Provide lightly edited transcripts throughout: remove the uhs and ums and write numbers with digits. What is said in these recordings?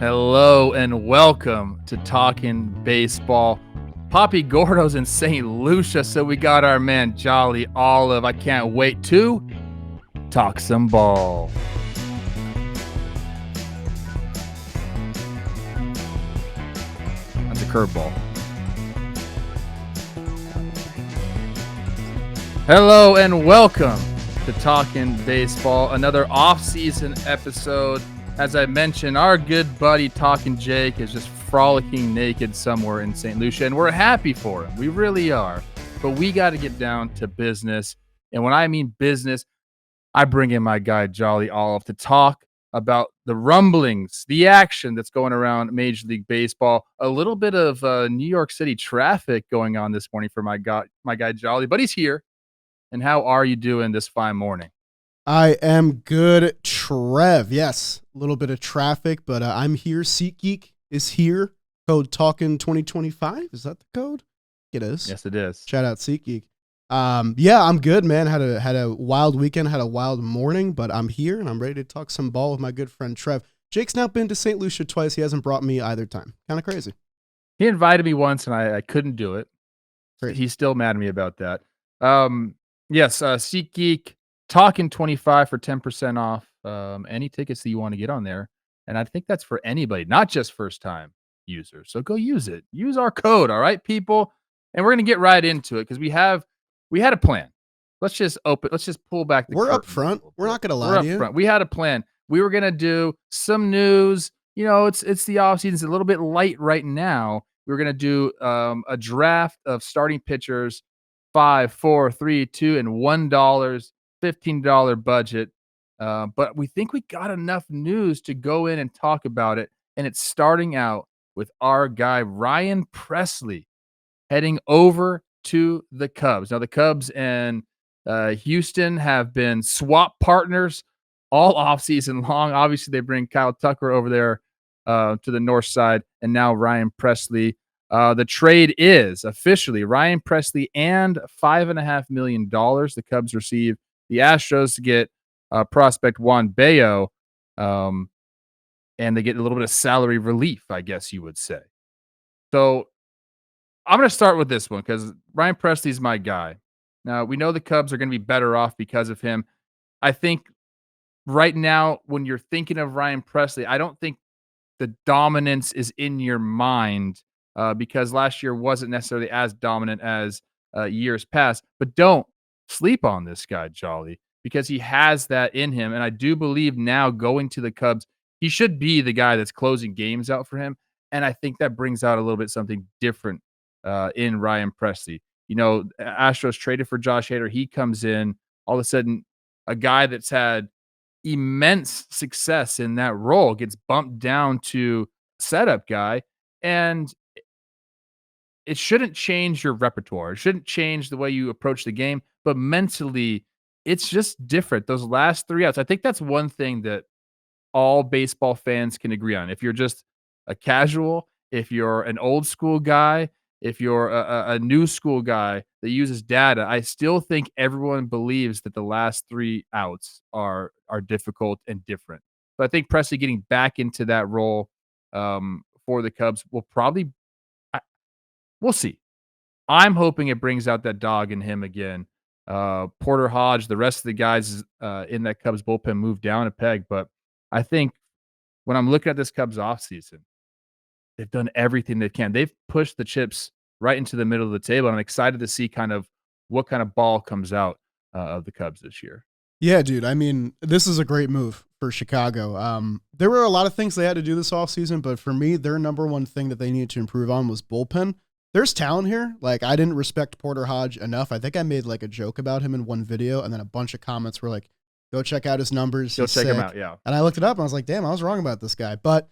Hello and welcome to Talkin' Baseball. Poppy Gordo's in St. Lucia, so we got our man Jolly Olive. I can't wait to talk some ball. That's a curveball. Hello and welcome to Talkin' Baseball, another off-season episode. As I mentioned, our good buddy Talkin' Jake is just frolicking naked somewhere in St. Lucia, and we're happy for him. We really are. But we got to get down to business. And when I mean business, I bring in my guy Jolly Olive to talk about the rumblings, the action that's going around Major League Baseball. A little bit of New York City traffic going on this morning for my guy Jolly, but he's here. And how are you doing this fine morning? I am good, Trev. Yes, a little bit of traffic, but I'm here. SeatGeek is here. Code Talkin 2025. Is that the code? It is. Yes, it is. Shout out SeatGeek. Yeah, I'm good, man. Had a wild weekend, had a wild morning, but I'm here and I'm ready to talk some ball with my good friend Trev. Jake's now been to St. Lucia twice. He hasn't brought me either time. Kind of crazy. He invited me once and I couldn't do it. Great. He's still mad at me about that. Yes, SeatGeek. Talkin' 25 for 10% off any tickets that you want to get on there. And I think that's for anybody, not just first-time users. So go use it. Use our code, all right, people? And we're going to get right into it because we had a plan. Let's just pull back the We're curtain up front. We're not going to We're lie up to you. front. We had a plan. We were going to do some news. You know, it's the offseason. It's a little bit light right now. We were going to do a draft of starting pitchers, 5, 4, 3, 2, and $1. $15 budget, but we think we got enough news to go in and talk about it, and it's starting out with our guy Ryan Pressly heading over to the Cubs. Now, the Cubs and Houston have been swap partners all offseason long. Obviously, they bring Kyle Tucker over there to the north side, and now Ryan Pressly. The trade is officially Ryan Pressly and $5.5 million the Cubs receive the Astros to get prospect Juan Bayo, and they get a little bit of salary relief, I guess you would say. So I'm going to start with this one because Ryan Pressly's my guy. Now, we know the Cubs are going to be better off because of him. I think right now, when you're thinking of Ryan Pressly, I don't think the dominance is in your mind because last year wasn't necessarily as dominant as years past. But don't sleep on this guy, Jolly, because he has that in him. And I do believe now going to the Cubs, he should be the guy that's closing games out for him. And I think that brings out a little bit something different in Ryan Pressly. You know, Astros traded for Josh Hader. He comes in, all of a sudden, a guy that's had immense success in that role gets bumped down to setup guy. And it shouldn't change your repertoire. It shouldn't change the way you approach the game, but mentally, it's just different. Those last 3 outs, I think that's one thing that all baseball fans can agree on. If you're just a casual, if you're an old school guy, if you're a new school guy that uses data, I still think everyone believes that the last 3 outs are difficult and different. But I think Pressly getting back into that role for the Cubs will probably we'll see. I'm hoping it brings out that dog in him again. Porter Hodge, the rest of the guys in that Cubs bullpen moved down a peg, but I think when I'm looking at this Cubs offseason, they've done everything they can. They've pushed the chips right into the middle of the table. I'm excited to see kind of what kind of ball comes out of the Cubs this year. Yeah, dude. I mean, this is a great move for Chicago. There were a lot of things they had to do this offseason, but for me, their number one thing that they needed to improve on was bullpen. There's talent here. Like, I didn't respect Porter Hodge enough. I think I made like a joke about him in one video, and then a bunch of comments were like, go check out his numbers. Go check him out, yeah. And I looked it up, and I was like, damn, I was wrong about this guy. But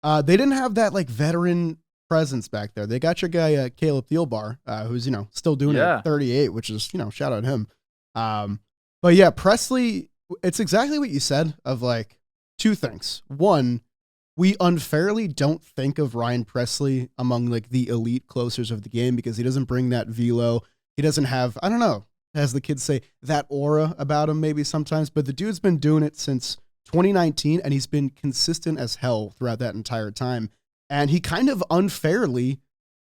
they didn't have that like veteran presence back there. They got your guy, Caleb Thielbar, who's, still doing it at 38, which is, shout out him. But yeah, Pressly, it's exactly what you said of like 2 things. One, we unfairly don't think of Ryan Pressly among like the elite closers of the game because he doesn't bring that velo. He doesn't have, I don't know, as the kids say, that aura about him maybe sometimes, but the dude's been doing it since 2019, and he's been consistent as hell throughout that entire time. And he kind of unfairly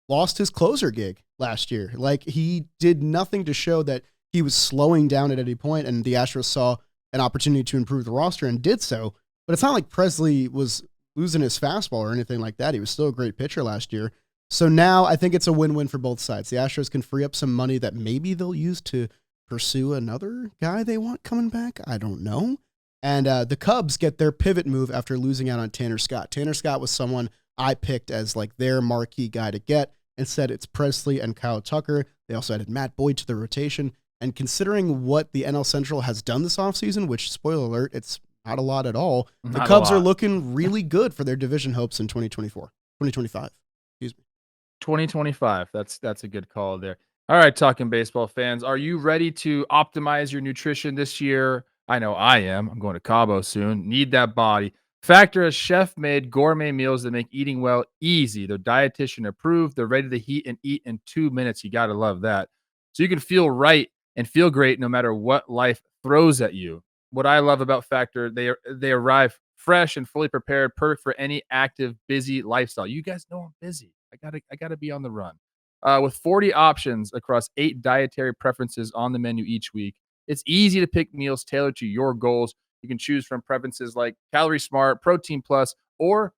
lost his closer gig last year. Like, he did nothing to show that he was slowing down at any point, and the Astros saw an opportunity to improve the roster and did so. But it's not like Presley was losing his fastball or anything like that. He was still a great pitcher last year. So now I think it's a win-win for both sides. The Astros can free up some money that maybe they'll use to pursue another guy they want coming back. I don't know. And the Cubs get their pivot move after losing out on Tanner Scott. Tanner Scott was someone I picked as like their marquee guy to get. Instead, it's Presley and Kyle Tucker. They also added Matt Boyd to the rotation. And considering what the NL Central has done this offseason, which, spoiler alert, it's not a lot at all, the Cubs are looking really good for their division hopes in 2025. Excuse me. 2025. That's a good call there. All right, Talking Baseball fans, are you ready to optimize your nutrition this year? I know I am. I'm going to Cabo soon. Need that body. Factor has chef-made gourmet meals that make eating well easy. They're dietitian approved. They're ready to heat and eat in 2 minutes. You got to love that. So you can feel right and feel great no matter what life throws at you. What I love about Factor, they arrive fresh and fully prepared, perfect for any active, busy lifestyle. You guys know I'm busy. I gotta be on the run. With 40 options across 8 dietary preferences on the menu each week, it's easy to pick meals tailored to your goals. You can choose from preferences like Calorie Smart, Protein Plus, or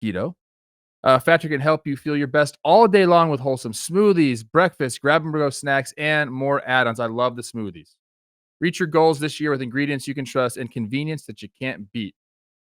Keto. Factor can help you feel your best all day long with wholesome smoothies, breakfast, grab-and-go snacks, and more add-ons. I love the smoothies. Reach your goals this year with ingredients you can trust and convenience that you can't beat.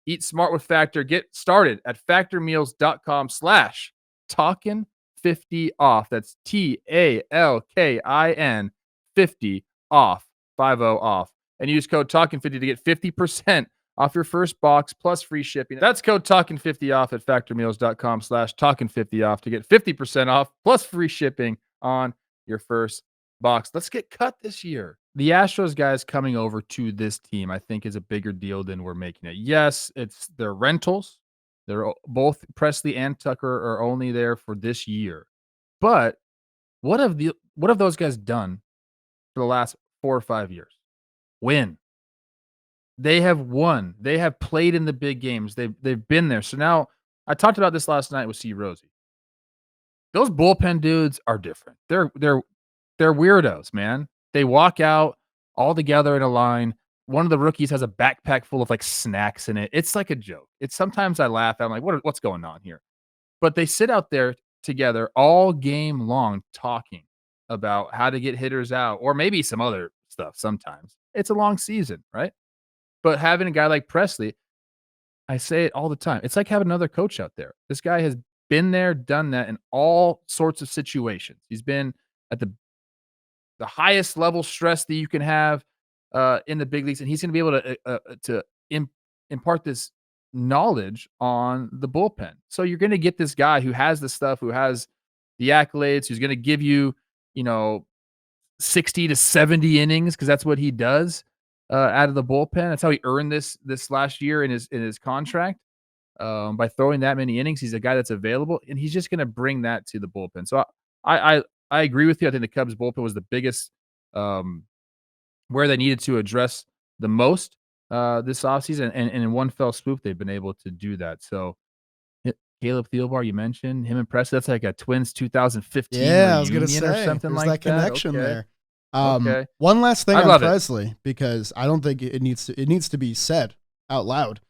Eat smart with Factor. Get started at factormeals.com/Talkin50off. That's TALKIN 50 off, 50 off. And use code Talkin50 to get 50% off your first box plus free shipping. That's code Talkin50 off at factormeals.com/Talkin50off to get 50% off plus free shipping on your first box. Let's get cut this year. The Astros guys coming over to this team, I think, is a bigger deal than we're making it. Yes, it's their rentals. They're both Presley and Tucker are only there for this year. But what have those guys done for the last 4 or 5 years? Win. They have won. They have played in the big games. They've been there. So now I talked about this last night with C. Rosie. Those bullpen dudes are different. They're weirdos, man. They walk out all together in a line. One of the rookies has a backpack full of like snacks in it. It's like a joke. It's sometimes I laugh. I'm like, what's going on here? But they sit out there together all game long talking about how to get hitters out or maybe some other stuff sometimes. It's a long season, right? But having a guy like Presley, I say it all the time. It's like having another coach out there. This guy has been there, done that in all sorts of situations. He's been at the highest level stress that you can have in the big leagues, and he's going to be able to impart this knowledge on the bullpen. So you're going to get this guy who has the stuff, who has the accolades, who's going to give you, 60 to 70 innings because that's what he does out of the bullpen. That's how he earned this last year in his contract. By throwing that many innings, he's a guy that's available, and he's just going to bring that to the bullpen. So I agree with you. I think the Cubs bullpen was the biggest where they needed to address the most this offseason, and in one fell swoop, they've been able to do that. So Caleb Thielbar, you mentioned him and Presley. That's like a Twins 2015 I was gonna reunion or say, something there's like that connection there. Okay. One last thing I on love it. Presley, because I don't think it needs to be said out loud.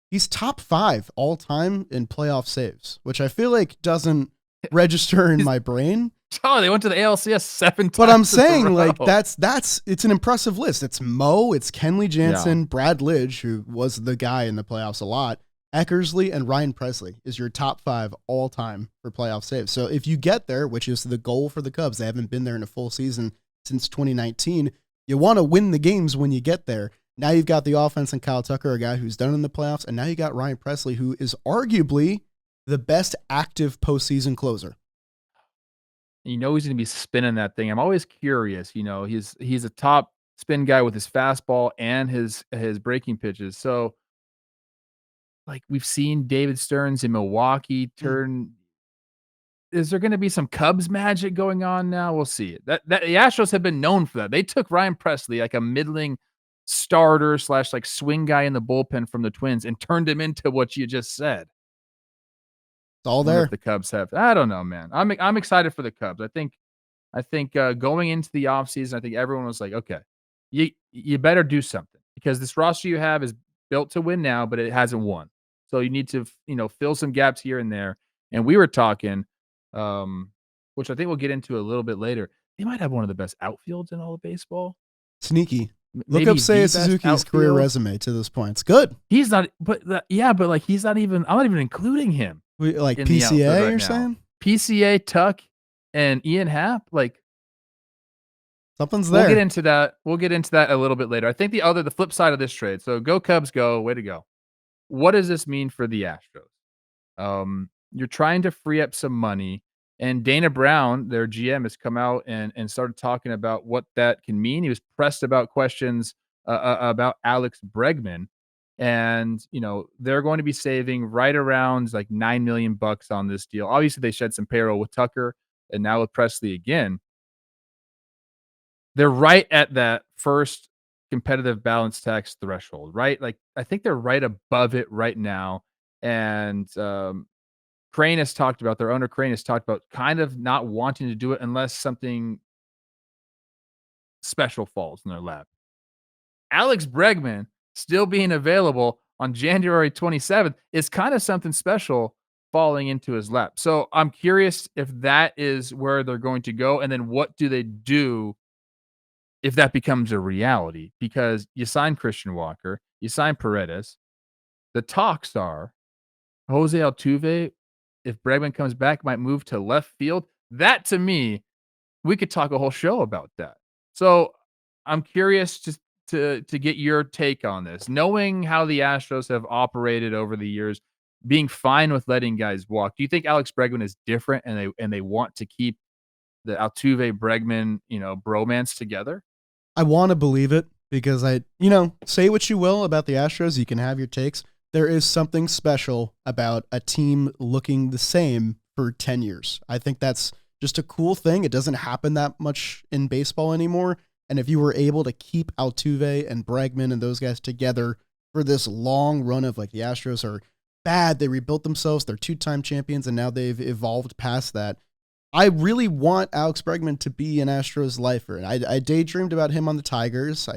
He's top 5 all time in playoff saves, which I feel like doesn't register in my brain. Oh, they went to the ALCS 7 times. But I'm saying, like, that's it's an impressive list. It's Mo, it's Kenley Jansen, Brad Lidge, who was the guy in the playoffs a lot, Eckersley, and Ryan Presley is your top 5 all time for playoff saves. So if you get there, which is the goal for the Cubs, they haven't been there in a full season since 2019. You want to win the games when you get there. Now you've got the offense and Kyle Tucker, a guy who's done in the playoffs, and now you got Ryan Presley, who is arguably the best active postseason closer. He's going to be spinning that thing. I'm always curious. He's a top spin guy with his fastball and his breaking pitches. So, like we've seen David Stearns in Milwaukee turn. Is there going to be some Cubs magic going on now? We'll see. That the Astros have been known for that. They took Ryan Presley, like a middling starter slash like swing guy in the bullpen from the Twins and turned him into what you just said. It's all I wonder there. if the Cubs have. I don't know, man. I'm excited for the Cubs. I think going into the offseason, I think everyone was like, okay, you better do something because this roster you have is built to win now, but it hasn't won. So you need to, fill some gaps here and there. And we were talking, which I think we'll get into a little bit later. They might have one of the best outfields in all of baseball. Sneaky. Look Maybe up the Seiya best Suzuki's career outfield. resume to this point. It's good. He's not, but like he's not even. I'm not even including him Like in the outfield PCA, right you're now. saying? PCA, Tuck, and Ian Happ, like something's there. We'll get into that a little bit later. I think the flip side of this trade. So go Cubs, go! Way to go. What does this mean for the Astros? You're trying to free up some money, and Dana Brown, their GM, has come out and started talking about what that can mean. He was pressed about questions about Alex Bregman, and they're going to be saving right around like $9 million on this deal. Obviously, they shed some payroll with Tucker, and now with Presley again. They're right at that first competitive balance tax threshold, right? Like, I think they're right above it right now. And Crane has talked about, their owner Crane has talked about kind of not wanting to do it unless something special falls in their lap. Alex Bregman still being available on January 27th is kind of something special falling into his lap. So I'm curious if that is where they're going to go. And then what do they do if that becomes a reality? Because you sign Christian Walker, you sign Paredes. The talks are Jose Altuve, if Bregman comes back, might move to left field. That, to me, we could talk a whole show about that. So I'm curious to get your take on this. Knowing how the Astros have operated over the years, being fine with letting guys walk. Do you think Alex Bregman is different and they want to keep the Altuve Bregman, bromance together? I want to believe it because say what you will about the Astros. You can have your takes. There is something special about a team looking the same for 10 years. I think that's just a cool thing. It doesn't happen that much in baseball anymore. And if you were able to keep Altuve and Bregman and those guys together for this long run of like the Astros are bad, they rebuilt themselves, they're 2-time champions, and now they've evolved past that. I really want Alex Bregman to be an Astros lifer. And I daydreamed about him on the Tigers.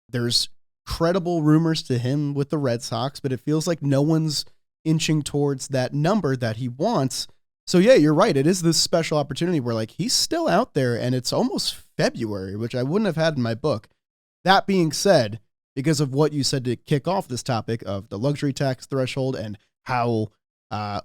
There's credible rumors to him with the Red Sox, but it feels like no one's inching towards that number that he wants. So yeah, you're right. It is this special opportunity where like he's still out there and it's almost February, which I wouldn't have had in my book. That being said, because of what you said to kick off this topic of the luxury tax threshold and how,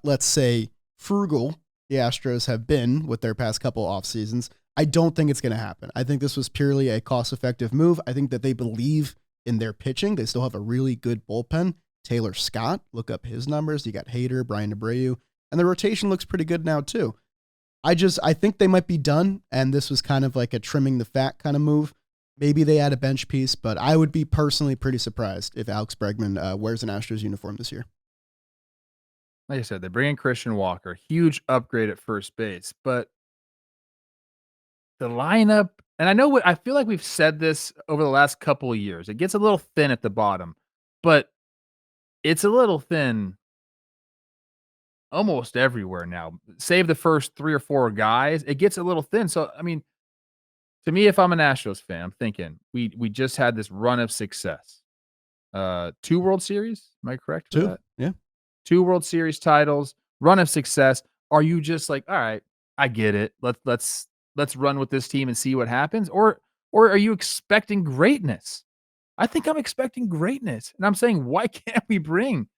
let's say, frugal the Astros have been with their past couple off seasons, I don't think it's going to happen. I think this was purely a cost-effective move. I think that they believe in their pitching. They still have a really good bullpen. Taylor Scott, look up his numbers. You got Hader, Brian Abreu, and the rotation looks pretty good now too. I think they might be done, and this was kind of like a trimming the fat kind of move. Maybe they add a bench piece, but I would be personally pretty surprised if Alex Bregman wears an Astros uniform this year. Like I said, they bring in Christian Walker, huge upgrade at first base, but the lineup, and I feel like we've said this over the last couple of years. It gets a little thin at the bottom, but it's a little thin almost everywhere now. Save the first 3 or 4 guys, it gets a little thin. So, I mean, to me, if I'm an Astros fan, I'm thinking we just had this run of success. 2 World Series, am I correct for 2, that? yeah. 2 World Series titles, run of success. Are you just like, all right, I get it. Let's run with this team and see what happens, or are you expecting greatness? I think I'm expecting greatness, and I'm saying, why can't we bring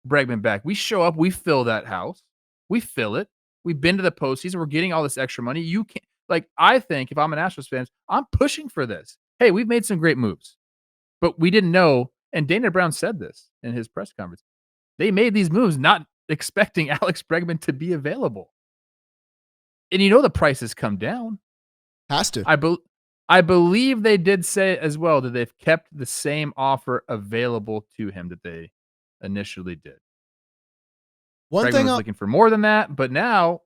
Bregman back? We show up, we fill that house, we fill it. We've been to the postseason. We're getting all this extra money. You can't I think if I'm an Astros fan, I'm pushing for this. Hey, we've made some great moves, but we didn't know. And Dana Brown said this in his press conference. They made these moves not expecting Alex Bregman to be available. And the price has come down. Has to. I believe they did say as well that they've kept the same offer available to him that they initially did. Bregman was looking for more than that, but now.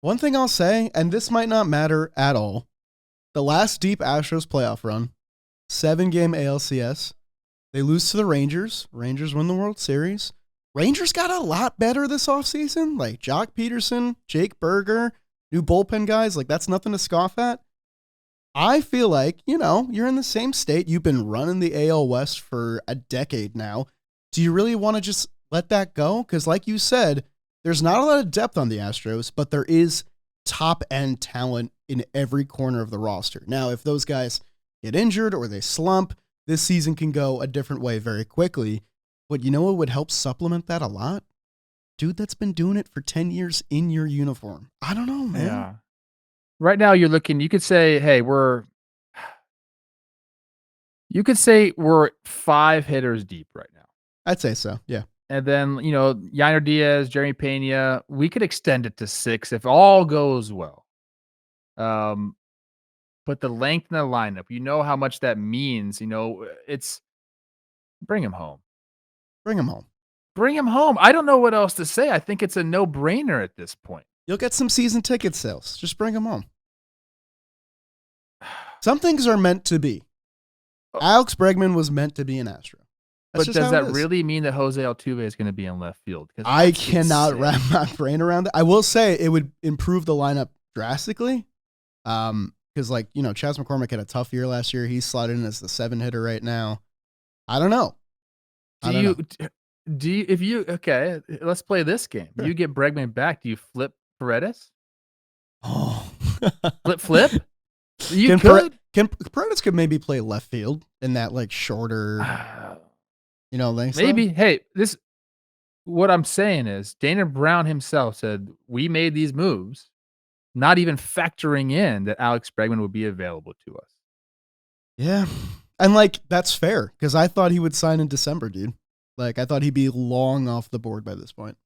One thing I'll say, and this might not matter at all, the last deep Astros playoff run, 7-game ALCS. They lose to the Rangers. Rangers win the World Series. Rangers got a lot better this offseason. Like Jock Peterson, Jake Berger, new bullpen guys. Like, that's nothing to scoff at. I feel like, you're in the same state. You've been running the AL West for a decade now. Do you really want to just let that go? Because like you said, there's not a lot of depth on the Astros, but there is top-end talent in every corner of the roster. Now, if those guys get injured or they slump, this season can go a different way very quickly. But you know what would help supplement that a lot? Dude that's been doing it for 10 years in your uniform. I don't know, man. Yeah. Right now you could say, hey, we're 5 hitters deep right now. I'd say so, yeah. And then, Yainer Diaz, Jeremy Pena, we could extend it to 6 if all goes well. But the length in the lineup, how much that means, it's bring him home. Bring him home. Bring him home. I don't know what else to say. I think it's a no-brainer at this point. You'll get some season ticket sales. Just bring him home. Some things are meant to be. Alex Bregman was meant to be an Astro. But does that really mean that Jose Altuve is going to be in left field? I cannot wrap my brain around it. I will say it would improve the lineup drastically. Because Chas McCormick had a tough year last year. He's slotted in as the 7 hitter right now. I don't know. Let's play this game. Sure. You get Bregman back. Do you flip Paredes? Oh. Flip? You could. Paredes could maybe play left field in that shorter, length. Maybe. Hey, what I'm saying is Dana Brown himself said we made these moves, not even factoring in that Alex Bregman would be available to us. Yeah. And that's fair because I thought he would sign in December, dude. I thought he'd be long off the board by this point.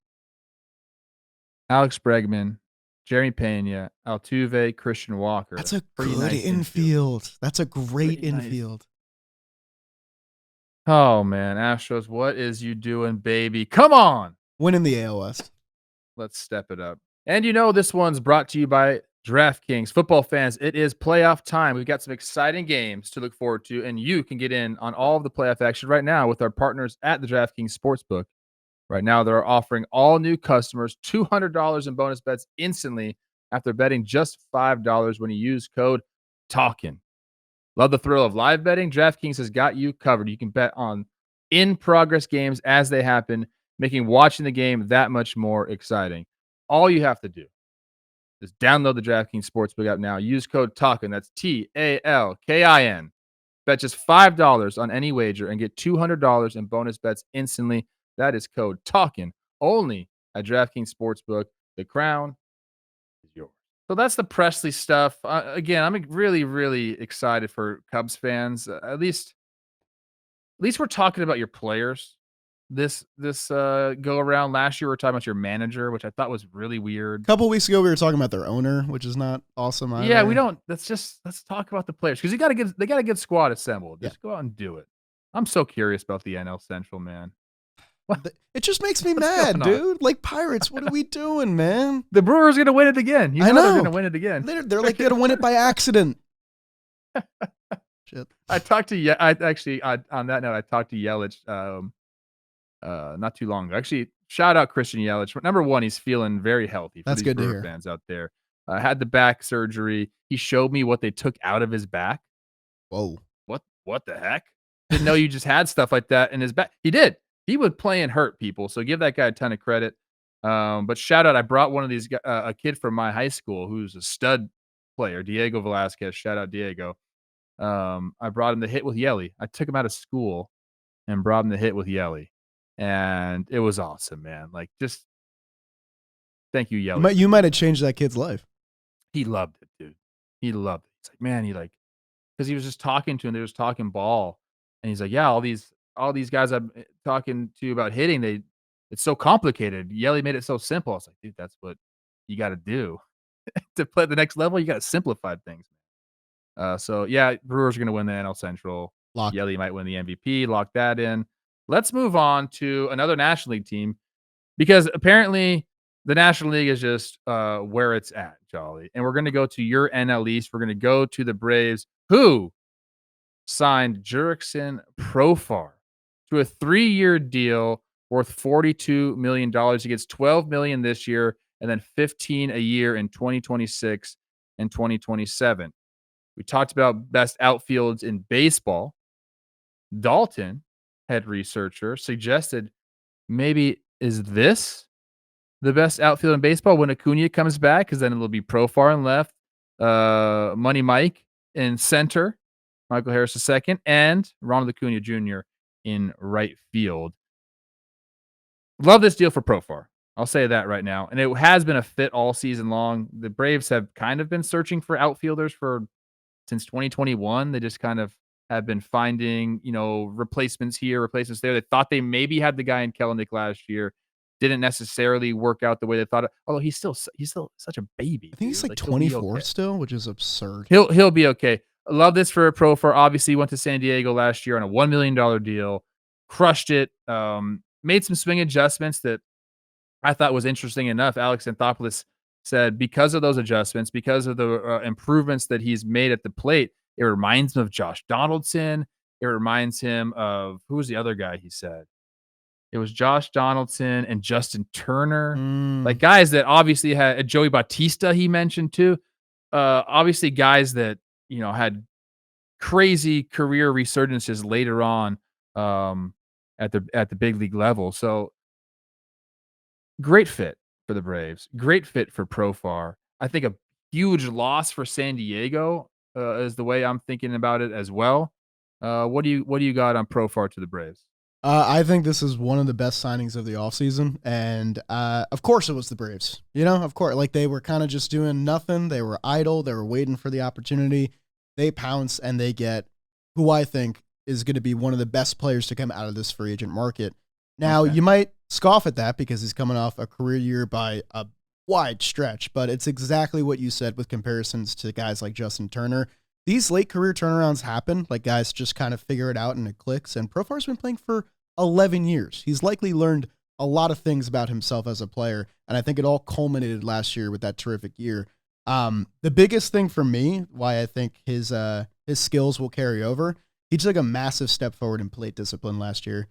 Alex Bregman, Jeremy Pena, Altuve, Christian Walker. That's a good nice infield. That's a great infield. Nice. Oh, man. Astros, what is you doing, baby? Come on. Winning the AL West. Let's step it up. And this one's brought to you by DraftKings. Football fans, it is playoff time. We've got some exciting games to look forward to, and you can get in on all of the playoff action right now with our partners at the DraftKings Sportsbook. Right now, they're offering all new customers $200 in bonus bets instantly after betting just $5 when you use code Talkin. Love the thrill of live betting? DraftKings has got you covered. You can bet on in-progress games as they happen, making watching the game that much more exciting. All you have to do is download the DraftKings Sportsbook app now. Use code Talkin. That's TALKIN. Bet just $5 on any wager and get $200 in bonus bets instantly. That is code Talkin. Only at DraftKings Sportsbook. The crown is yours. So that's the Presley stuff. Again, I'm really, really excited for Cubs fans. At least we're talking about your players. This go around. Last year we were talking about your manager, which I thought was really weird. A couple weeks ago we were talking about their owner, which is not awesome either. Yeah, we don't. Let's talk about the players because they got a good squad assembled. Just go out and do it. I'm so curious about the NL Central, man. What? It just makes me mad, dude. Pirates, what are we doing, man? The Brewers are gonna win it again. I know they're gonna win it again. They're gonna win it by accident. Shit. On that note, I talked to Yelich not too long ago. Actually, shout out Christian Yelich. Number one, he's feeling very healthy. That's good to hear. Fans out there. Had the back surgery. He showed me what they took out of his back. Whoa. What the heck? Didn't know you just had stuff like that in his back. He did. He would play and hurt people. So give that guy a ton of credit. But shout out, I brought one of these a kid from my high school who's a stud player, Diego Velasquez. Shout out Diego. I brought him to hit with Yelly. I took him out of school and brought him to hit with Yelly. And it was awesome, man. Just thank you, Yelly. You might have changed that kid's life. He loved it, dude. He loved it. He's like, man, because he was just talking to him. They was talking ball. And he's like, yeah, all these guys I'm talking to you about hitting, it's so complicated. Yelly made it so simple. I was like, dude, that's what you got to do to play at the next level. You got to simplify things. So yeah, Brewers are going to win the NL Central. Lock. Yelly might win the MVP. Lock that in. Let's move on to another National League team because apparently the National League is just where it's at, Jolly. And we're going to go to your NL East. We're going to go to the Braves, who signed Jurickson Profar to a 3-year deal worth $42 million. He gets $12 million this year and then 15 a year in 2026 and 2027. We talked about best outfields in baseball. Dalton, head researcher, suggested maybe is this the best outfield in baseball when Acuna comes back? Because then it'll be Profar in left, Money Mike in center, Michael Harris II, and Ronald Acuna Jr. in right field. Love this deal for Profar. I'll say that right now. And it has been a fit all season long. The Braves have kind of been searching for outfielders since 2021. They just kind of have been finding, replacements here, replacements there. They thought they maybe had the guy in Kelenic last year. Didn't necessarily work out the way they thought. Although he's still such a baby. I think he's like 24 still, which is absurd. He'll be okay. I love this for Profar. Obviously, he went to San Diego last year on a $1 million deal, crushed it. Made some swing adjustments that I thought was interesting enough. Alex Anthopoulos said because of those adjustments, because of the improvements that he's made at the plate, it reminds him of Josh Donaldson. It reminds him of who was the other guy he said? It was Josh Donaldson and Justin Turner, like guys that obviously had Joey Bautista. He mentioned too, obviously guys that had crazy career resurgences later on at the big league level. So great fit for the Braves, great fit for Profar. I think a huge loss for San Diego is the way I'm thinking about it as well. What do you got on Profar to the Braves? I think this is one of the best signings of the offseason. And of course it was the Braves. Of course. Like they were kind of just doing nothing. They were idle. They were waiting for the opportunity. They pounce and they get who I think is going to be one of the best players to come out of this free agent market. Now, you might scoff at that because he's coming off a career year by a wide stretch, but it's exactly what you said with comparisons to guys like Justin Turner. These late career turnarounds happen, like guys just kind of figure it out and it clicks, and Profar's been playing for 11 years. He's likely learned a lot of things about himself as a player, and I think it all culminated last year with that terrific year. The biggest thing for me, why I think his skills will carry over, he took a massive step forward in plate discipline last year.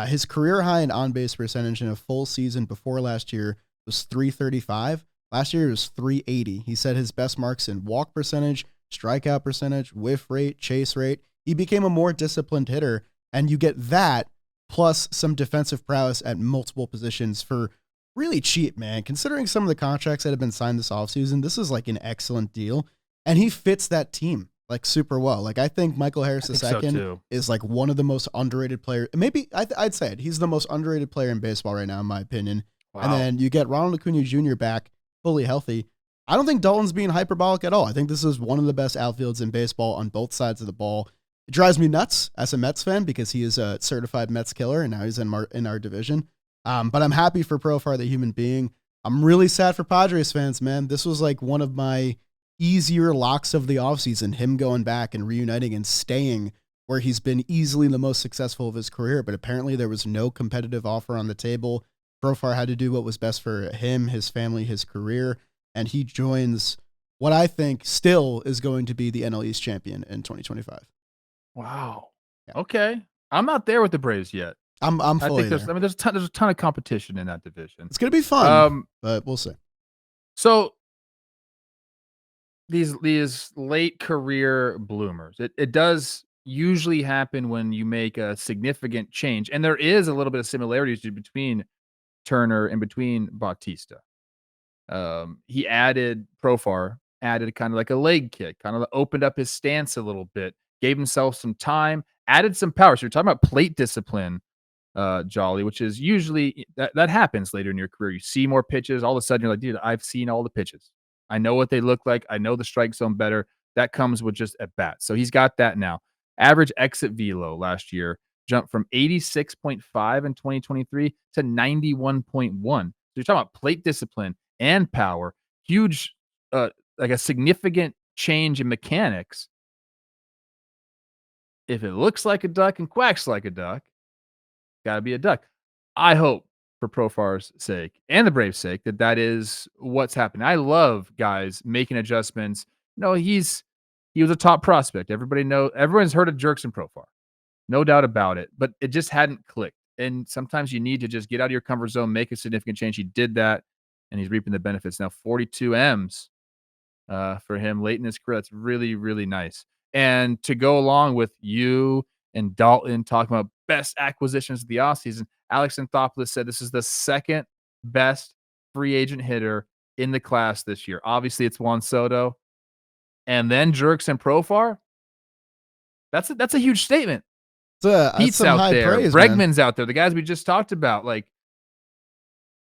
His career high in on-base percentage in a full season before last year was .335. Last year it was .380. He set his best marks in walk percentage, strikeout percentage, whiff rate, chase rate. He became a more disciplined hitter, and you get that plus some defensive prowess at multiple positions for really cheap, man. Considering some of the contracts that have been signed this offseason, this is like an excellent deal, and he fits that team like super well. Like I think Michael Harris II is like one of the most underrated players. Maybe I'd say it. He's the most underrated player in baseball right now, in my opinion. Wow. And then you get Ronald Acuna Jr. back fully healthy. I don't think Dalton's being hyperbolic at all. I think this is one of the best outfields in baseball on both sides of the ball. It drives me nuts as a Mets fan because he is a certified Mets killer, and now he's in our division. But I'm happy for Profar, the human being. I'm really sad for Padres fans, man. This was like one of my easier locks of the offseason, him going back and reuniting and staying where he's been easily the most successful of his career. But apparently there was no competitive offer on the table. Profar had to do what was best for him, his family, his career, and he joins what I think still is going to be the NL East champion in 2025. Wow. Yeah. Okay. I'm not there with the Braves yet. I'm fully there. There's a ton of competition in that division. It's going to be fun, but we'll see. So these late career bloomers, it does usually happen when you make a significant change, and there is a little bit of similarities between Turner and between Bautista. He added Profar, added kind of like a leg kick, kind of opened up his stance a little bit, gave himself some time, added some power. So you're talking about plate discipline, Jolly, which is usually that happens later in your career. You see more pitches, all of a sudden you're like, dude, I've seen all the pitches. I know what they look like. I know the strike zone better. That comes with just at bat. So he's got that now. Average exit velo last year jumped from 86.5 in 2023 to 91.1. So you're talking about plate discipline and power. Huge, like a significant change in mechanics. If it looks like a duck and quacks like a duck, got to be a duck. I hope for Profar's sake and the Braves' sake that is what's happening. I love guys making adjustments. He's he was a top prospect. Everyone's heard of Jurickson Profar. No doubt about it. But it just hadn't clicked. And sometimes you need to just get out of your comfort zone, make a significant change. He did that, and he's reaping the benefits. Now 42 M's for him late in his career. That's really, really nice. And to go along with you and Dalton talking about best acquisitions of the offseason, Alex Anthopoulos said this is the second best free agent hitter in the class this year. Obviously, it's Juan Soto. And then Jurickson Profar. That's a huge statement. Pete's some out high there. praise, Bregman's out there. The guys we just talked about. Like,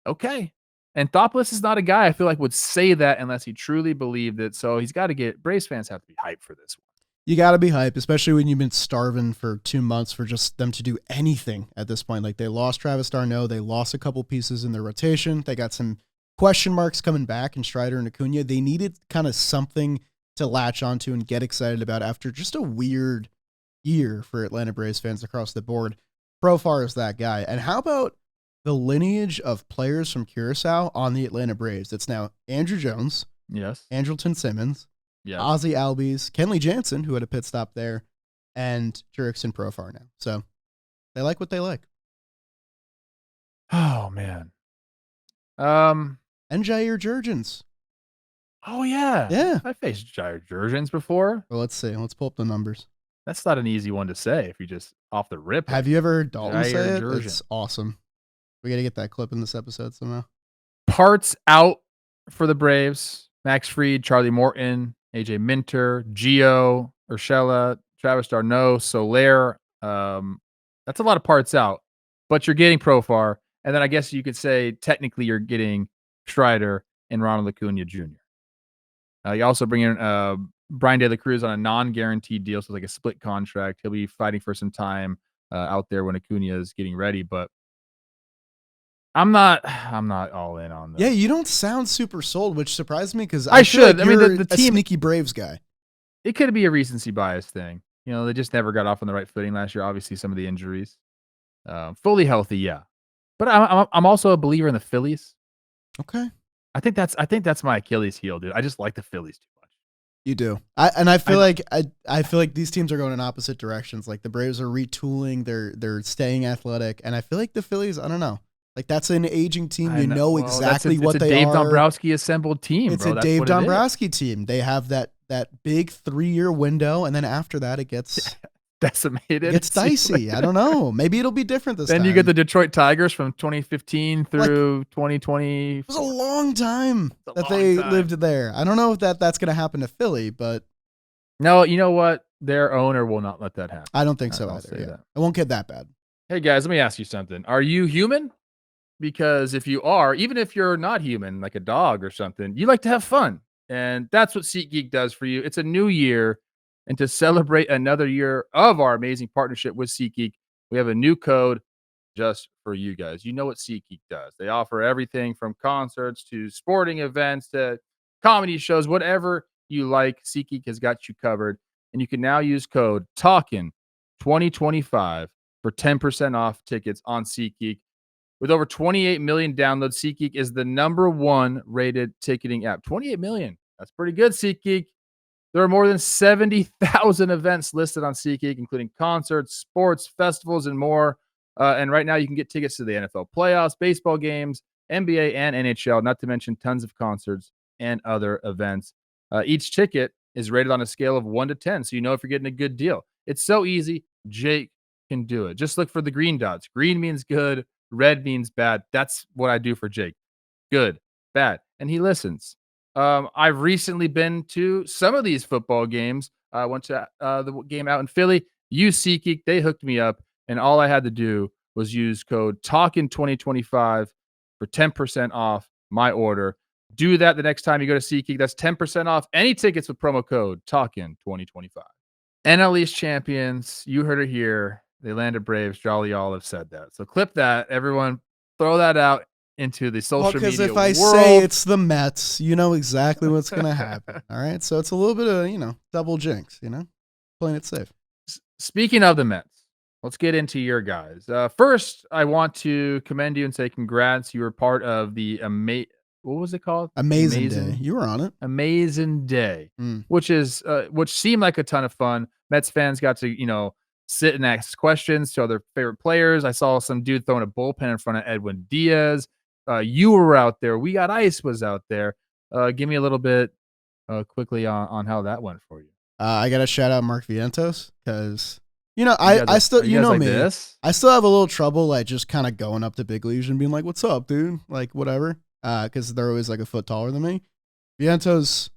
okay. And Anthopoulos is not a guy I feel like would say that unless he truly believed it. So he's got to get Braves fans have to be hyped for this one. You got to be hyped, especially when you've been starving for 2 months for just them to do anything at this point. Like they lost Travis d'Arnaud. They lost a couple pieces in their rotation. They got some question marks coming back in Strider and Acuna. They needed kind of something to latch onto and get excited about after just a weird year for Atlanta Braves fans across the board. Profar is that guy. And how about the lineage of players from Curacao on the Atlanta Braves? It's now Andrew Jones. Yes. Andrelton Simmons. Yes. Ozzie Albies. Kenley Jansen, who had a pit stop there. And Jurickson Profar now. So they like what they like. Oh, man. And Jair Jurgens. Oh, yeah. Yeah. I faced Jair Jurgens before. Well, let's see. Let's pull up the numbers. That's not an easy one to say if you just off the rip. Have you ever heard Dalton Jair say it? Jurgens. It's awesome. We got to get that clip in this episode somehow. Parts out for the Braves. Max Fried, Charlie Morton, AJ Minter, Gio, Urshela, Travis d'Arnaud, Soler. That's a lot of parts out, but you're getting Profar. And then I guess you could say technically you're getting Strider and Ronald Acuna Jr. You also bring in Brian De La Cruz on a non-guaranteed deal, so it's like a split contract. He'll be fighting for some time out there when Acuna is getting ready, but I'm not all in on that. Yeah, you don't sound super sold, which surprised me because I should. Like I mean, the team, a sneaky Braves guy. It could be a recency bias thing. You know, they just never got off on the right footing last year. Obviously, some of the injuries. Fully healthy, yeah. But I'm also a believer in the Phillies. Okay. I think that's my Achilles heel, dude. I just like the Phillies too much. You do. I feel like these teams are going in opposite directions. Like the Braves are retooling, they're staying athletic, and I feel like the Phillies, I don't know. Like that's an aging team. You know exactly what they are. It's a Dave Dombrowski assembled team. It's a Dave Dombrowski team. They have that big 3-year window, and then after that it gets decimated. It's dicey. I don't know. Maybe it'll be different this time. Then you get the Detroit Tigers from 2015 through 2020. It was a long time they lived there. I don't know if that's going to happen to Philly, but no, you know what? Their owner will not let that happen. I don't think so either. Yeah. It won't get that bad. Hey guys, let me ask you something. Are you human? Because if you are, even if you're not human, like a dog or something, you like to have fun. And that's what SeatGeek does for you. It's a new year. And to celebrate another year of our amazing partnership with SeatGeek, we have a new code just for you guys. You know what SeatGeek does. They offer everything from concerts to sporting events to comedy shows, whatever you like. SeatGeek has got you covered. And you can now use code Talkin 2025 for 10% off tickets on SeatGeek. With over 28 million downloads, SeatGeek is the #1 rated ticketing app. 28 million. That's pretty good, SeatGeek. There are more than 70,000 events listed on SeatGeek, including concerts, sports, festivals, and more. And right now, you can get tickets to the NFL playoffs, baseball games, NBA, and NHL, not to mention tons of concerts and other events. Each ticket is rated on a scale of 1 to 10, so you know if you're getting a good deal. It's so easy. Jake can do it. Just look for the green dots. Green means good. Red means bad. That's what I do for Jake. Good, bad. And he listens. I've recently been to some of these football games. I went to the game out in Philly. SeatGeek, they hooked me up, and all I had to do was use code TALKIN2025 for 10% off my order. Do that the next time you go to SeatGeek. That's 10% off any tickets with promo code TALKIN2025. NL East champions, you heard it here. The Atlanta Braves, Jolly Olive said that. So clip that. Everyone throw that out into the social media world. Because if I say it's the Mets, you know exactly what's going to happen. All right? So it's a little bit of, double jinx, playing it safe. Speaking of the Mets, let's get into your guys. First, I want to commend you and say congrats. You were part of the what was it called? Amazing Day. You were on it. Amazing Day, which seemed like a ton of fun. Mets fans got to, sit and ask questions to other favorite players. I saw some dude throwing a bullpen in front of Edwin Diaz. You were out there. We Got Ice was out there. Give me a little bit quickly on how that went for you. I got to shout out Mark Vientos because, I still, like me. This? I still have a little trouble, like, just kind of going up to big leagues and being like, what's up, dude? Like, whatever. Because they're always like a foot taller than me. Vientos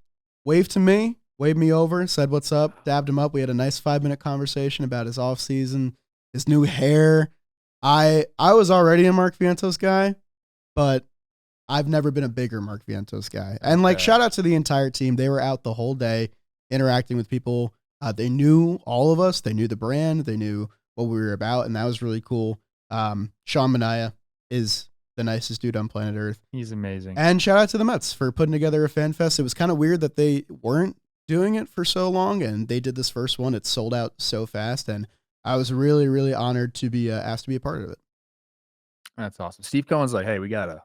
waved to me, waved me over, said what's up, dabbed him up. We had a nice 5-minute conversation about his offseason, his new hair. I was already a Mark Vientos guy, but I've never been a bigger Mark Vientos guy. And like, shout out to the entire team. They were out the whole day interacting with people. They knew all of us. They knew the brand. They knew what we were about, and that was really cool. Sean Manaea is the nicest dude on planet Earth. He's amazing. And shout out to the Mets for putting together a fan fest. It was kind of weird that they weren't doing it for so long, and they did this first one. It sold out so fast, and I was really, really honored to be asked to be a part of it. That's awesome. Steve Cohen's like, hey, we got to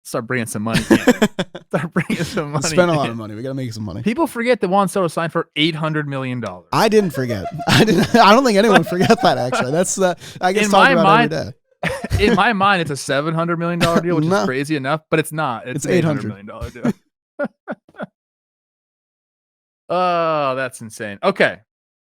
start bringing some money in. Start bringing some money. Spend a lot of money. We got to make some money. People forget that Juan Soto signed for $800 million. I didn't forget. I don't think anyone forget that, actually. That's, I guess, in talk my about mind, every day. In my mind, it's a $700 million deal, which is crazy enough, but it's not. It's $800 million deal. Oh, that's insane. Okay.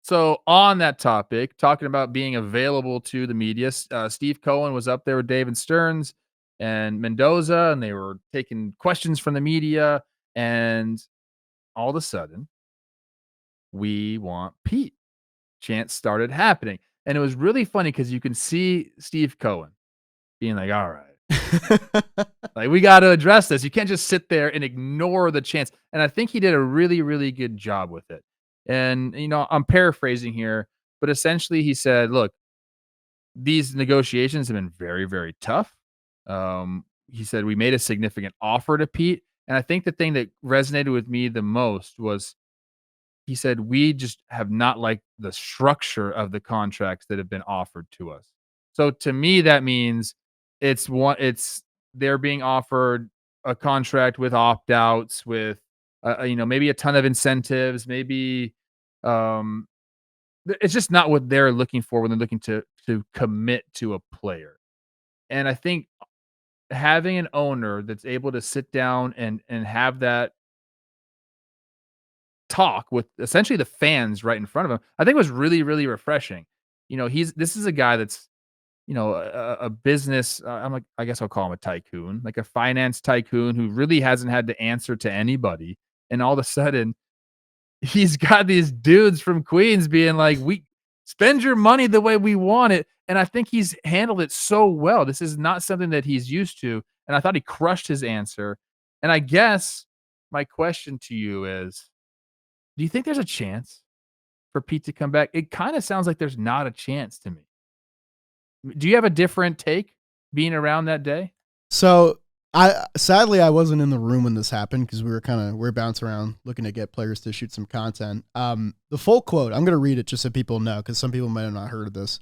So on that topic, talking about being available to the media, Steve Cohen was up there with David Stearns and Mendoza, and they were taking questions from the media. And all of a sudden, we want Pete. Chants started happening. And it was really funny because you can see Steve Cohen being like, all right, like, we got to address this. You can't just sit there and ignore the chance. And I think he did a really, really good job with it. And, I'm paraphrasing here, but essentially he said, look, these negotiations have been very, very tough. He said, we made a significant offer to Pete. And I think the thing that resonated with me the most was he said, we just have not liked the structure of the contracts that have been offered to us. So to me, that means they're being offered a contract with opt-outs, with, maybe a ton of incentives, maybe, it's just not what they're looking for when they're looking to commit to a player. And I think having an owner that's able to sit down and have that talk with essentially the fans right in front of him, I think was really, really refreshing. This is a guy that's, a business, I guess I'll call him a tycoon, like a finance tycoon who really hasn't had to answer to anybody. And all of a sudden, he's got these dudes from Queens being like, we spend your money the way we want it. And I think he's handled it so well. This is not something that he's used to. And I thought he crushed his answer. And I guess my question to you is, do you think there's a chance for Pete to come back? It kind of sounds like there's not a chance to me. Do you have a different take being around that day? So sadly I wasn't in the room when this happened because we're bouncing around looking to get players to shoot some content. The full quote, I'm going to read it just so people know, because some people might have not heard of this.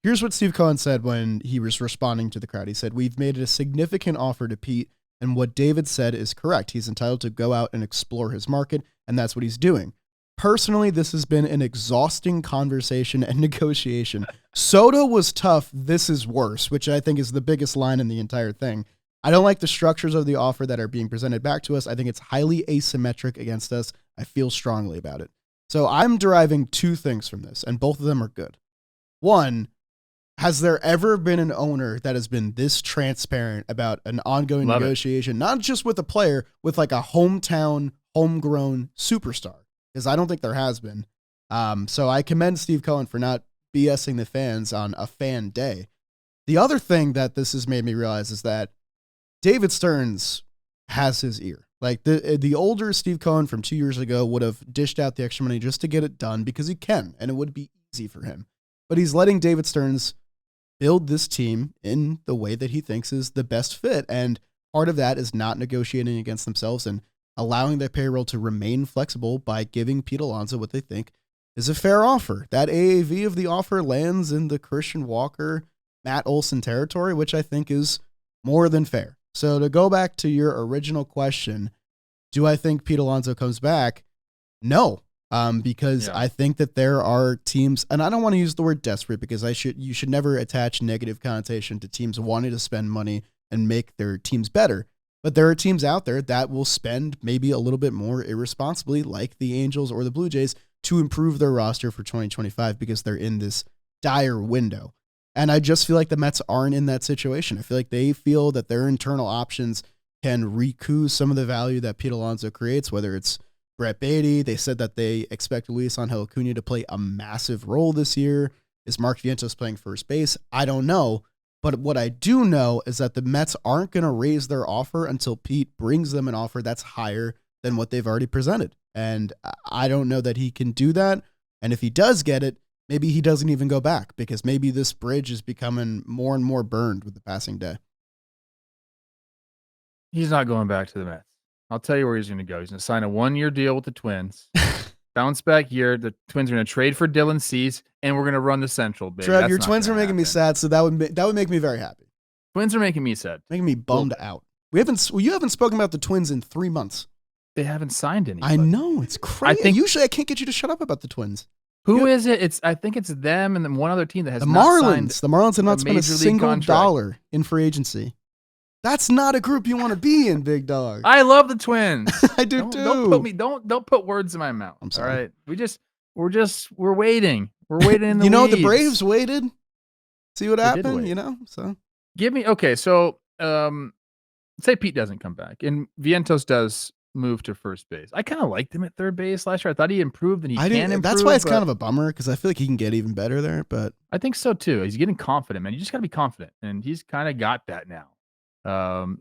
Here's what Steve Cohen said when he was responding to the crowd. He said, "We've made a significant offer to Pete, and what David said is correct. He's entitled to go out and explore his market, and that's what he's doing. Personally, this has been an exhausting conversation and negotiation. Soto was tough. This is worse," which I think is the biggest line in the entire thing. "I don't like the structures of the offer that are being presented back to us. I think it's highly asymmetric against us. I feel strongly about it." So I'm deriving two things from this, and both of them are good. One, has there ever been an owner that has been this transparent about an ongoing negotiation, not just with a player, with like a hometown, homegrown superstar? Because I don't think there has been. So I commend Steve Cohen for not BSing the fans on a fan day. The other thing that this has made me realize is that David Stearns has his ear. Like the older Steve Cohen from 2 years ago would have dished out the extra money just to get it done because he can, and it would be easy for him. But he's letting David Stearns build this team in the way that he thinks is the best fit. And part of that is not negotiating against themselves and allowing their payroll to remain flexible by giving Pete Alonso what they think is a fair offer. That AAV of the offer lands in the Christian Walker, Matt Olson territory, which I think is more than fair. So to go back to your original question, do I think Pete Alonso comes back? No, because I think that there are teams, and I don't want to use the word desperate because you should never attach negative connotation to teams wanting to spend money and make their teams better. But there are teams out there that will spend maybe a little bit more irresponsibly, like the Angels or the Blue Jays, to improve their roster for 2025 because they're in this dire window. And I just feel like the Mets aren't in that situation. I feel like they feel that their internal options can recoup some of the value that Pete Alonso creates, whether it's Brett Baty. They said that they expect Luis Angel Acuna to play a massive role this year. Is Mark Vientos playing first base? I don't know. But what I do know is that the Mets aren't going to raise their offer until Pete brings them an offer that's higher than what they've already presented. And I don't know that he can do that. And if he does get it, maybe he doesn't even go back because maybe this bridge is becoming more and more burned with the passing day. He's not going back to the Mets. I'll tell you where he's going to go. He's going to sign a 1-year deal with the Twins. Bounce back year. The Twins are going to trade for Dylan Cease, and we're going to run the Central. Baby. Trev, your Twins are making me sad, so that would make me very happy. Twins are making me sad. Making me bummed out. You haven't spoken about the Twins in 3 months. They haven't signed anybody. I know, it's crazy. Usually I can't get you to shut up about the Twins. Who is it? I think it's them and then one other team that has the not Marlins. signed The Marlins have not spent a single contract. dollar in free agency. That's not a group you want to be in, big dog. I love the Twins. I do too. Don't put words in my mouth. I'm sorry. All right. We're waiting. We're waiting in the weeds. The Braves waited. See what happened, So give me So say Pete doesn't come back and Vientos does move to first base. I kind of liked him at third base last year. I thought he improved and he can improve. That's why it's kind of a bummer because I feel like he can get even better there. But I think so too. He's getting confident, man. You just got to be confident, and he's kind of got that now.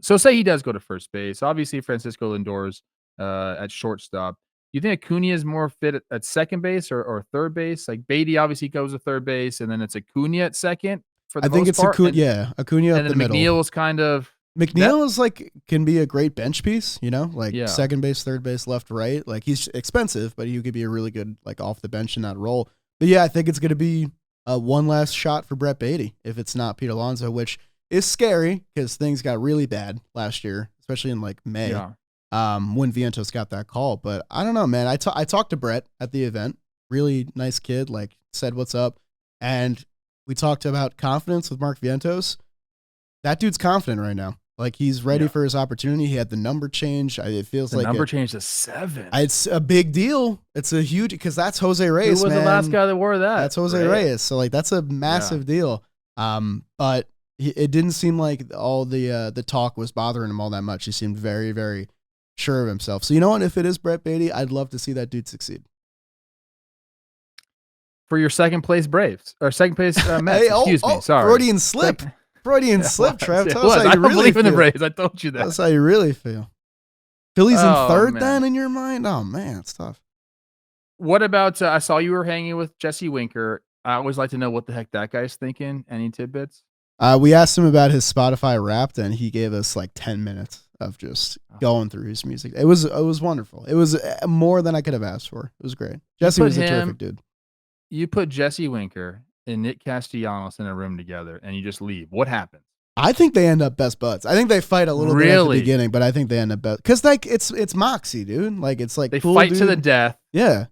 So say he does go to first base. Obviously, Francisco Lindor's at shortstop. Do you think Acuna is more fit at second base or third base? Like Baty obviously goes to third base, and then it's Acuna at second for the most part. I think it's Acuna. Acuna up the middle. McNeil is kind of. McNeil is can be a great bench piece, second base, third base, left, right. Like he's expensive, but he could be a really good off the bench in that role. But yeah, I think it's going to be one last shot for Brett Baty if it's not Pete Alonso, which is scary because things got really bad last year, especially in May when Vientos got that call. But I don't know, man. I talked to Brett at the event. Really nice kid, said what's up. And we talked about confidence with Mark Vientos. That dude's confident right now. He's ready for his opportunity. He had the number change. It feels the number change to 7. It's a big deal. It's a huge because that's Jose Reyes. Who was the last guy that wore that? That's Jose Reyes. So that's a massive deal. But it didn't seem like all the talk was bothering him all that much. He seemed very, very sure of himself. So you know what? If it is Brett Baty, I'd love to see that dude succeed. For your second place Braves or second place Mets. Excuse me. Sorry. Freudian slip. Freudian slip, Trev. Tell us how you really believe in the feel. Braves. I told you that. That's how you really feel. Phillies in third then in your mind? Oh, man, it's tough. What about, I saw you were hanging with Jesse Winker. I always like to know what the heck that guy's thinking. Any tidbits? We asked him about his Spotify Wrapped, and he gave us 10 minutes of just going through his music. It was wonderful. It was more than I could have asked for. It was great. Jesse was a terrific dude. You put Jesse Winker and Nick Castellanos in a room together, and you just leave. What happens? I think they end up best buds. I think they fight a little bit at the beginning, but I think they end up best because it's moxie, dude. It's they cool, fight dude. To the death. Yeah,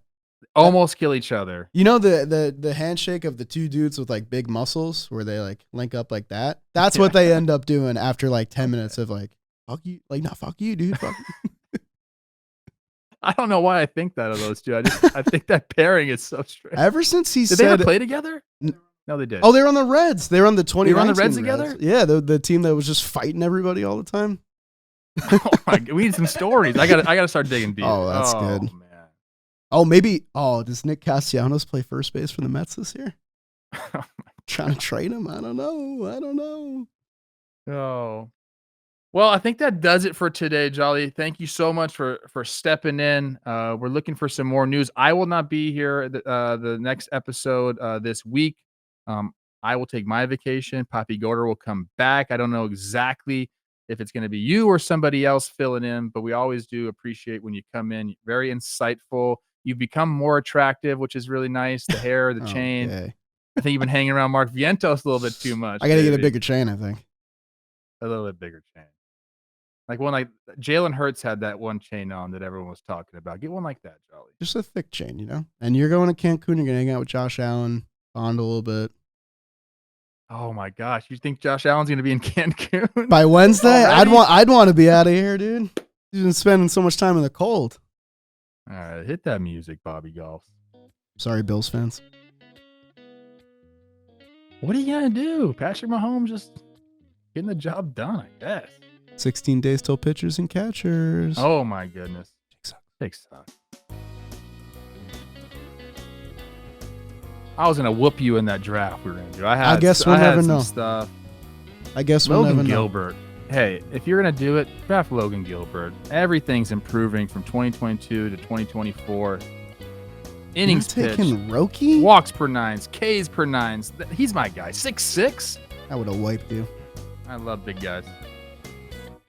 almost kill each other. The handshake of the two dudes with big muscles where they link up like that. That's what they end up doing after 10 minutes of fuck you, not fuck you, dude. Fuck you. I don't know why I think that of those two. I think that pairing is so strange. Ever since did they ever play together? No, they did. Oh, they were on the Reds. They were on the 2019 They were on the Reds together? Yeah, the team that was just fighting everybody all the time. Oh my God, we need some stories. I gotta start digging deep. Oh, that's good. Man. Oh, maybe. Oh, does Nick Castellanos play first base for the Mets this year? Trying to trade him? I don't know. Oh. Well, I think that does it for today, Jolly. Thank you so much for stepping in. We're looking for some more news. I will not be here the next episode this week. I will take my vacation. Papi Goder will come back. I don't know exactly if it's going to be you or somebody else filling in, but we always do appreciate when you come in. Very insightful. You've become more attractive, which is really nice. The hair, the chain. Okay. I think you've been hanging around Mark Vientos a little bit too much. I got to get a bigger chain, I think. A little bit bigger chain. Like one like Jalen Hurts had that one chain on that everyone was talking about. Get one like that, Jolly. Just a thick chain, you know? And you're going to Cancun. You're going to hang out with Josh Allen, bond a little bit. Oh my gosh. You think Josh Allen's going to be in Cancun? By Wednesday? I'd want to be out of here, dude. He's been spending so much time in the cold. All right. Hit that music, Bobby Golf. Sorry, Bills fans. What are you going to do? Patrick Mahomes just getting the job done, I guess. 16 days till pitchers and catchers. Oh my goodness. Jake sucks. I was gonna whoop you in that draft we were gonna do. I guess we'll never know. Stuff. I guess we'll never know. Logan Gilbert. Hey, if you're gonna do it, draft Logan Gilbert. Everything's improving from 2022 to 2024. Innings pitched, Roki? walks per nines, Ks per nines. He's my guy. 6'6". I would have wiped you. I love big guys.